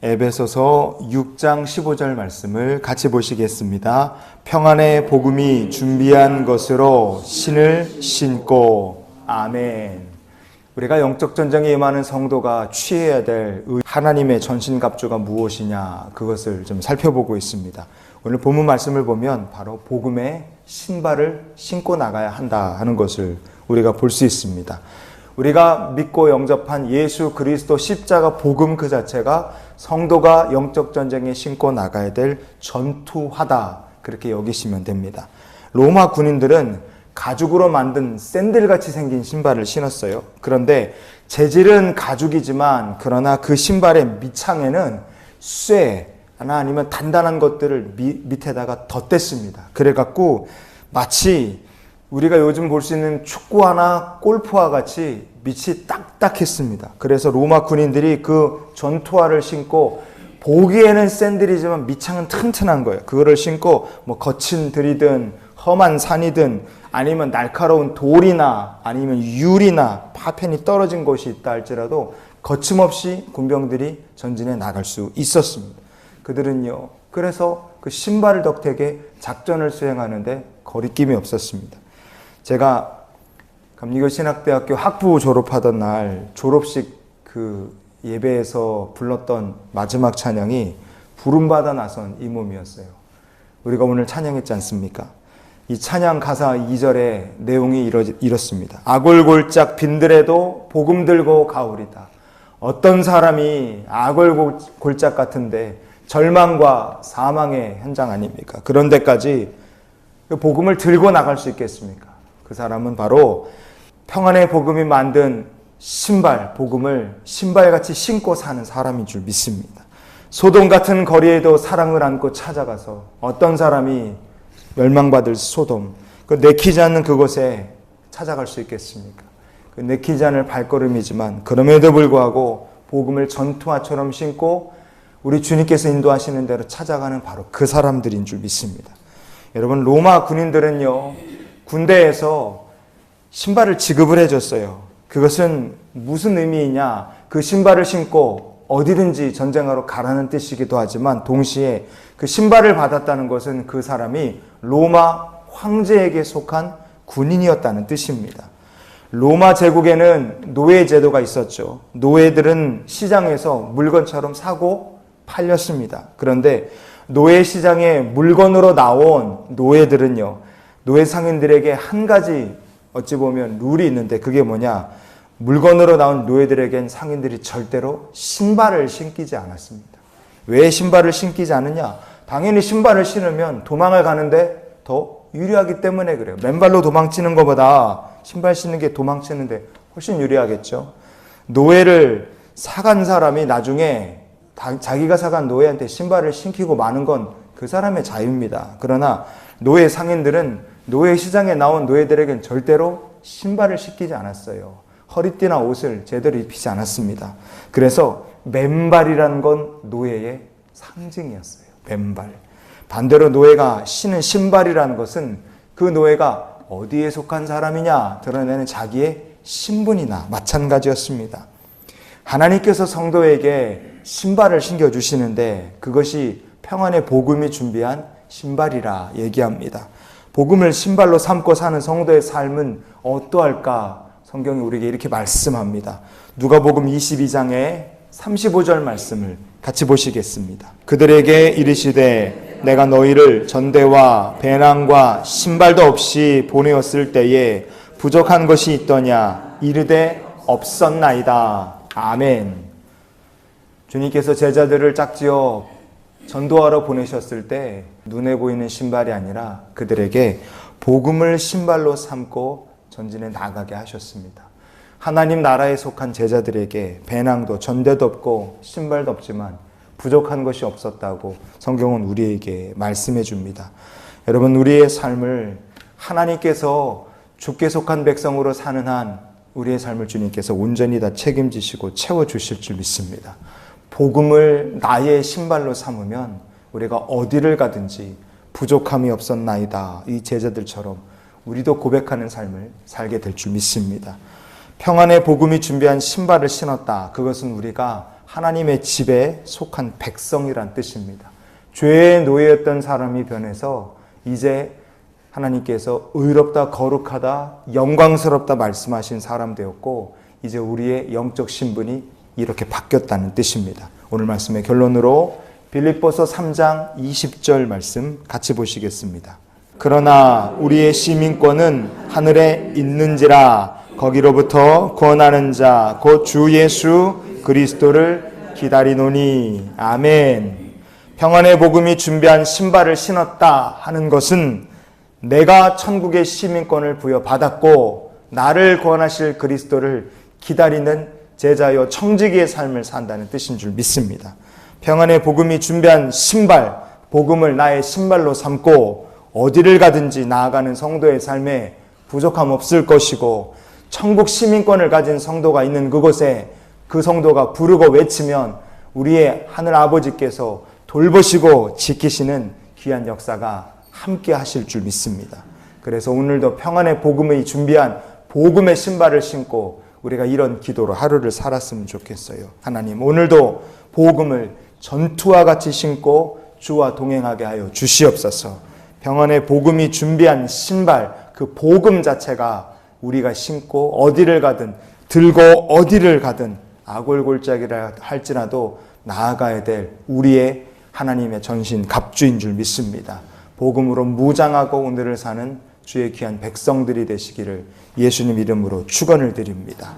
에베소서 6장 15절 말씀을 같이 보시겠습니다. 평안의 복음이 준비한 것으로 신을 신고. 아멘. 우리가 영적 전쟁에 임하는 성도가 취해야 될 하나님의 전신갑주가 무엇이냐, 그것을 좀 살펴보고 있습니다. 오늘 본문 말씀을 보면 바로 복음의 신발을 신고 나가야 한다 하는 것을 우리가 볼 수 있습니다. 우리가 믿고 영접한 예수 그리스도 십자가 복음 그 자체가 성도가 영적 전쟁에 신고 나가야 될 전투화다, 그렇게 여기시면 됩니다. 로마 군인들은 가죽으로 만든 샌들같이 생긴 신발을 신었어요. 그런데 재질은 가죽이지만 그러나 그 신발의 밑창에는 쇠나 아니면 단단한 것들을 밑에다가 덧댔습니다. 그래갖고 마치 우리가 요즘 볼 수 있는 축구화나 골프화 같이 밑이 딱딱했습니다. 그래서 로마 군인들이 그 전투화를 신고, 보기에는 샌들이지만 밑창은 튼튼한 거예요. 그거를 신고 거친 들이든 험한 산이든 아니면 날카로운 돌이나 아니면 유리나 파편이 떨어진 곳이 있다 할지라도 거침없이 군병들이 전진해 나갈 수 있었습니다. 그들은요, 그래서 그 신발을 덕택에 작전을 수행하는데 거리낌이 없었습니다. 제가 감리교신학대학교 학부 졸업하던 날 졸업식 그 예배에서 불렀던 마지막 찬양이 부름받아 나선 이 몸이었어요. 우리가 오늘 찬양했지 않습니까? 이 찬양 가사 2절의 내용이 이렇습니다. 아골골짝 빈들에도 복음 들고 가오리다. 어떤 사람이 아골골짝 같은데 절망과 사망의 현장 아닙니까? 그런 데까지 그 복음을 들고 나갈 수 있겠습니까? 그 사람은 바로 평안의 복음이 만든 신발, 복음을 신발같이 신고 사는 사람인 줄 믿습니다. 소돔 같은 거리에도 사랑을 안고 찾아가서 어떤 사람이 멸망받을 소돔, 그 내키지 않는 그곳에 찾아갈 수 있겠습니까? 그 내키지 않을 발걸음이지만 그럼에도 불구하고 복음을 전투화처럼 신고 우리 주님께서 인도하시는 대로 찾아가는 바로 그 사람들인 줄 믿습니다. 여러분, 로마 군인들은요, 군대에서 신발을 지급을 해줬어요. 그것은 무슨 의미이냐? 그 신발을 신고 어디든지 전쟁하러 가라는 뜻이기도 하지만 동시에 그 신발을 받았다는 것은 그 사람이 로마 황제에게 속한 군인이었다는 뜻입니다. 로마 제국에는 노예 제도가 있었죠. 노예들은 시장에서 물건처럼 사고 팔렸습니다. 그런데 노예 시장에 물건으로 나온 노예들은요, 노예 상인들에게 한 가지 어찌 보면 룰이 있는데, 그게 뭐냐? 물건으로 나온 노예들에겐 상인들이 절대로 신발을 신기지 않았습니다. 왜 신발을 신기지 않느냐? 당연히 신발을 신으면 도망을 가는데 더 유리하기 때문에 그래요. 맨발로 도망치는 것보다 신발 신는 게 도망치는데 훨씬 유리하겠죠. 노예를 사간 사람이 나중에 자기가 사간 노예한테 신발을 신기고 마는 건 그 사람의 자유입니다. 그러나 노예 상인들은 노예 시장에 나온 노예들에겐 절대로 신발을 신기지 않았어요. 허리띠나 옷을 제대로 입히지 않았습니다. 그래서 맨발이라는 건 노예의 상징이었어요. 맨발. 반대로 노예가 신은 신발이라는 것은 그 노예가 어디에 속한 사람이냐 드러내는 자기의 신분이나 마찬가지였습니다. 하나님께서 성도에게 신발을 신겨주시는데 그것이 평안의 복음이 준비한 신발이라 얘기합니다. 복음을 신발로 삼고 사는 성도의 삶은 어떠할까? 성경이 우리에게 이렇게 말씀합니다. 누가복음 22장의 35절 말씀을 같이 보시겠습니다. 그들에게 이르시되 내가 너희를 전대와 배낭과 신발도 없이 보내었을 때에 부족한 것이 있더냐? 이르되 없었나이다. 아멘. 주님께서 제자들을 짝지어 전도하러 보내셨을 때 눈에 보이는 신발이 아니라 그들에게 복음을 신발로 삼고 전진해 나가게 하셨습니다. 하나님 나라에 속한 제자들에게 배낭도 전대도 없고 신발도 없지만 부족한 것이 없었다고 성경은 우리에게 말씀해 줍니다. 여러분, 우리의 삶을 하나님께서 주께 속한 백성으로 사는 한 우리의 삶을 주님께서 온전히 다 책임지시고 채워주실 줄 믿습니다. 복음을 나의 신발로 삼으면 우리가 어디를 가든지 부족함이 없었나이다, 이 제자들처럼 우리도 고백하는 삶을 살게 될 줄 믿습니다. 평안의 복음이 준비한 신발을 신었다. 그것은 우리가 하나님의 집에 속한 백성이란 뜻입니다. 죄의 노예였던 사람이 변해서 이제 하나님께서 의롭다, 거룩하다, 영광스럽다 말씀하신 사람 되었고 이제 우리의 영적 신분이 이렇게 바뀌었다는 뜻입니다. 오늘 말씀의 결론으로 빌립보서 3장 20절 말씀 같이 보시겠습니다. 그러나 우리의 시민권은 하늘에 있는지라 거기로부터 구원하는 자 곧 주 예수 그리스도를 기다리노니. 아멘. 평안의 복음이 준비한 신발을 신었다 하는 것은 내가 천국의 시민권을 부여받았고 나를 구원하실 그리스도를 기다리는 제자여 청지기의 삶을 산다는 뜻인 줄 믿습니다. 평안의 복음이 준비한 신발, 복음을 나의 신발로 삼고 어디를 가든지 나아가는 성도의 삶에 부족함 없을 것이고 천국 시민권을 가진 성도가 있는 그곳에 그 성도가 부르고 외치면 우리의 하늘 아버지께서 돌보시고 지키시는 귀한 역사가 함께 하실 줄 믿습니다. 그래서 오늘도 평안의 복음이 준비한 복음의 신발을 신고 우리가 이런 기도로 하루를 살았으면 좋겠어요. 하나님, 오늘도 복음을 전투와 같이 신고 주와 동행하게 하여 주시옵소서. 평안의 복음이 준비한 신발, 그 복음 자체가 우리가 신고 어디를 가든 들고 어디를 가든 아골골짜기라 할지라도 나아가야 될 우리의 하나님의 전신 갑주인 줄 믿습니다. 복음으로 무장하고 오늘을 사는 주의 귀한 백성들이 되시기를 예수님 이름으로 축원을 드립니다.